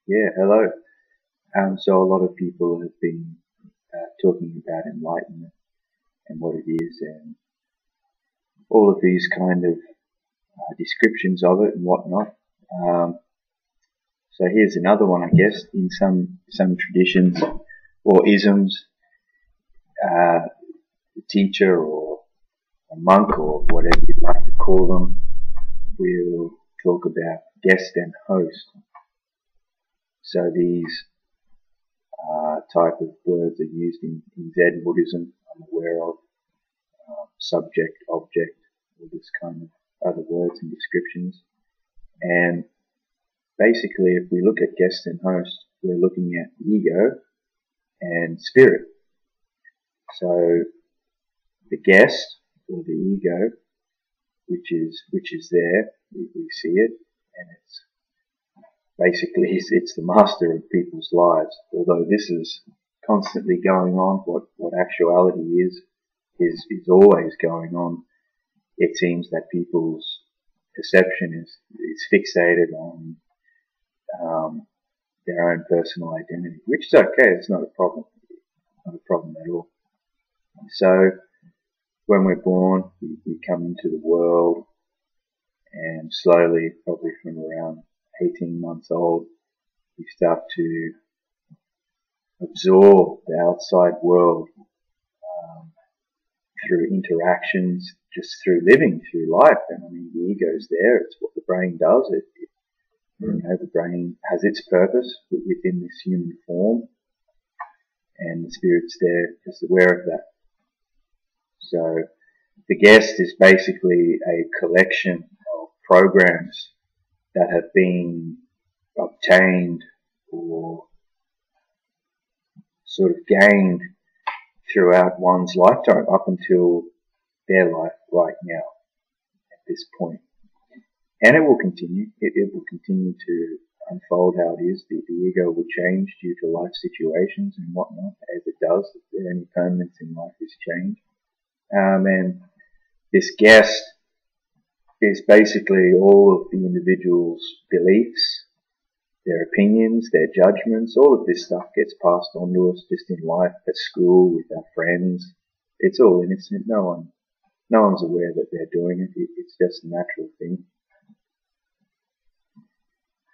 Yeah, hello. So a lot of people have been talking about enlightenment and what it is, and all of these kind of descriptions of it and whatnot. Um, so here's another one, I guess. In some traditions or isms, the teacher or a monk or whatever you'd like to call them will talk about guest and host. So these type of words are used in Zen Buddhism. I'm aware of. Subject, object, all this kind of other words and descriptions. And basically, if we look at guest and host, we're looking at ego and spirit. So the guest or the ego, which is there, we see it, and it's basically it's the master of people's lives. Although this is constantly going on, what actuality is always going on. It seems that people's perception is fixated on their own personal identity, which is okay. It's not a problem, not a problem at all. So when we're born, we come into the world, and slowly, probably from around 18 months old, we start to absorb the outside world through interactions, just through living through life. And I mean, the ego's there. It's what the brain does. The brain has its purpose within this human form, and the spirit's there, just aware of that. So the guest is basically a collection of programs that have been obtained or sort of gained throughout one's lifetime up until their life right now at this point. And it will continue. It will continue to unfold how it is. The ego will change due to life situations and whatnot, as it does. If there are any permanence in life, is change. And this guest is basically all of the individual's beliefs, their opinions, their judgments. All of this stuff gets passed on to us just in life, at school, with our friends. It's all innocent. No one's aware that they're doing it. It's just a natural thing.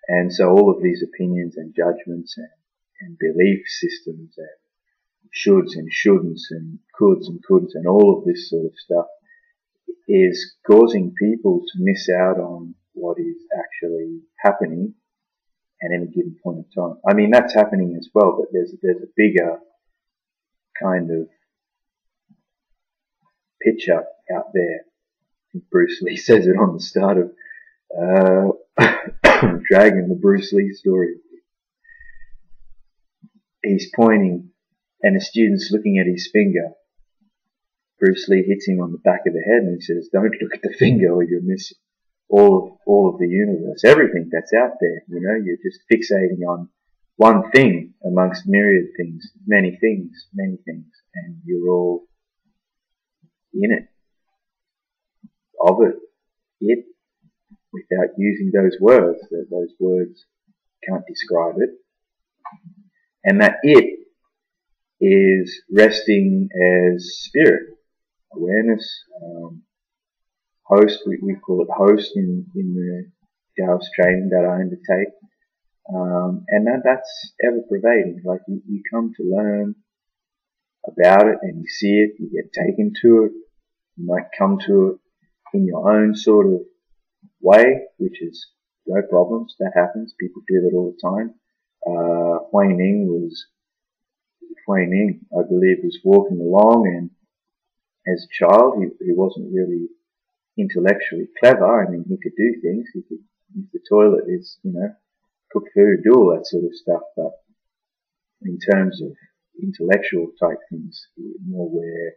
And so all of these opinions and judgments and belief systems and shoulds and shouldn'ts and coulds and couldn'ts and all of this sort of stuff is causing people to miss out on what is actually happening at any given point in time. I mean, that's happening as well, but there's a bigger kind of picture out there. I think Bruce Lee says it on the start of Dragon, the Bruce Lee story. He's pointing, and the student's looking at his finger. Bruce Lee hits him on the back of the head, and he says, "Don't look at the finger, or you'll miss all of the universe, everything that's out there. You're just fixating on one thing amongst myriad things, many things, and you're all in it, of it, without using those words. Those words can't describe it. And that it is resting as spirit, awareness, host. We call it host in the taoist training that I undertake. And that's ever pervading. Like you come to learn about it and you see it, you get taken to it, you might come to it in your own sort of way, which is no problems. That happens. People do that all the time. Hui Ning, I believe, was walking along, and as a child, he wasn't really intellectually clever. I mean, he could do things. He could use the toilet, cook food, do all that sort of stuff. But in terms of intellectual type things, more where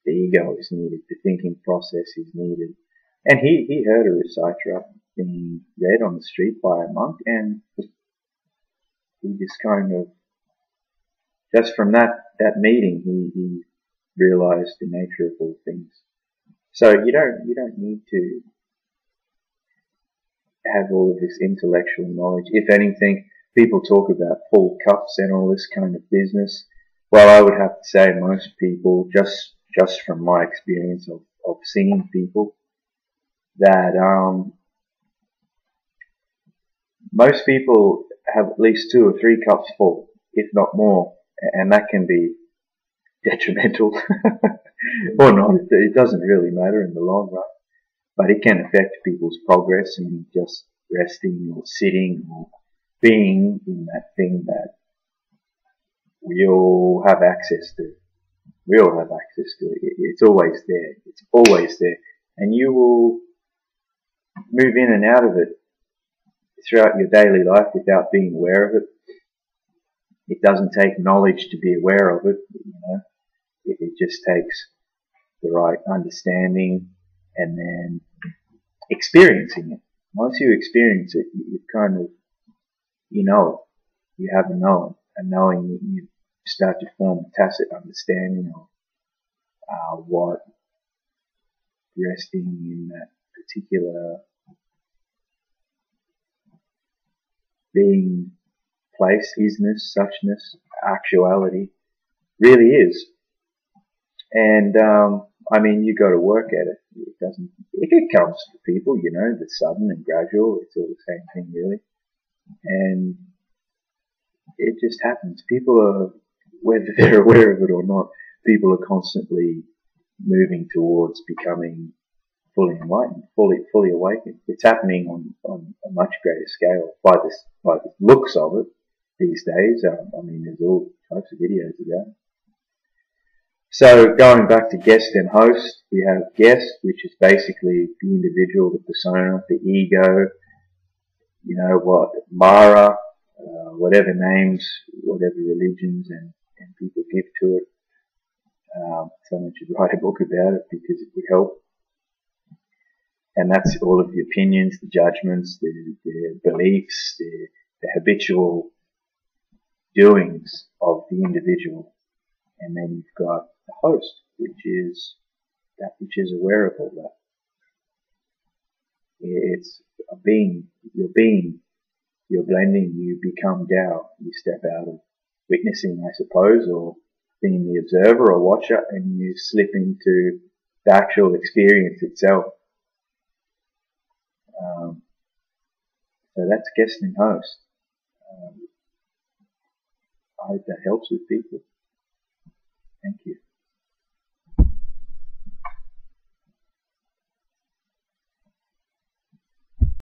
the ego is needed, the thinking process is needed. And he heard a reciter being read on the street by a monk, and he just kind of, just from that meeting, he realized the nature of all things. So you don't need to have all of this intellectual knowledge. If anything, people talk about full cups and all this kind of business. Well, I would have to say most people, just from my experience of seeing people, that most people have at least 2 or 3 cups full, if not more, and that can be detrimental or not. It doesn't really matter in the long run, but it can affect people's progress in just resting or sitting or being in that thing that we all have access to. We all have access to it. It's always there. It's always there. And you will move in and out of it throughout your daily life without being aware of it. It doesn't take knowledge to be aware of it, you know. It just takes the right understanding and then experiencing it. Once you experience it, you kind of, you know it. You have a knowing, you start to form a tacit understanding of what resting in that particular being, place, isness, suchness, actuality really is. And I mean, you got to work at it. It comes for people, you know, the sudden and gradual. It's all the same thing, really. And it just happens. People are, whether they're aware of it or not, people are constantly moving towards becoming fully enlightened, fully awakened. It's happening on a much greater scale by the looks of it these days. I mean, there's all types of videos about it. So going back to guest and host, we have guest, which is basically the individual, the persona, the ego, you know what, Mara, whatever names, whatever religions and people give to it. Someone should write a book about it because it would help. And that's all of the opinions, the judgments, the beliefs, the habitual doings of the individual. And then you've got the host, which is that which is aware of all that. It's a being, you're blending, you become Tao, you step out of witnessing, I suppose, or being the observer or watcher, and you slip into the actual experience itself. So that's guest and host. I hope that helps with people. Thank you.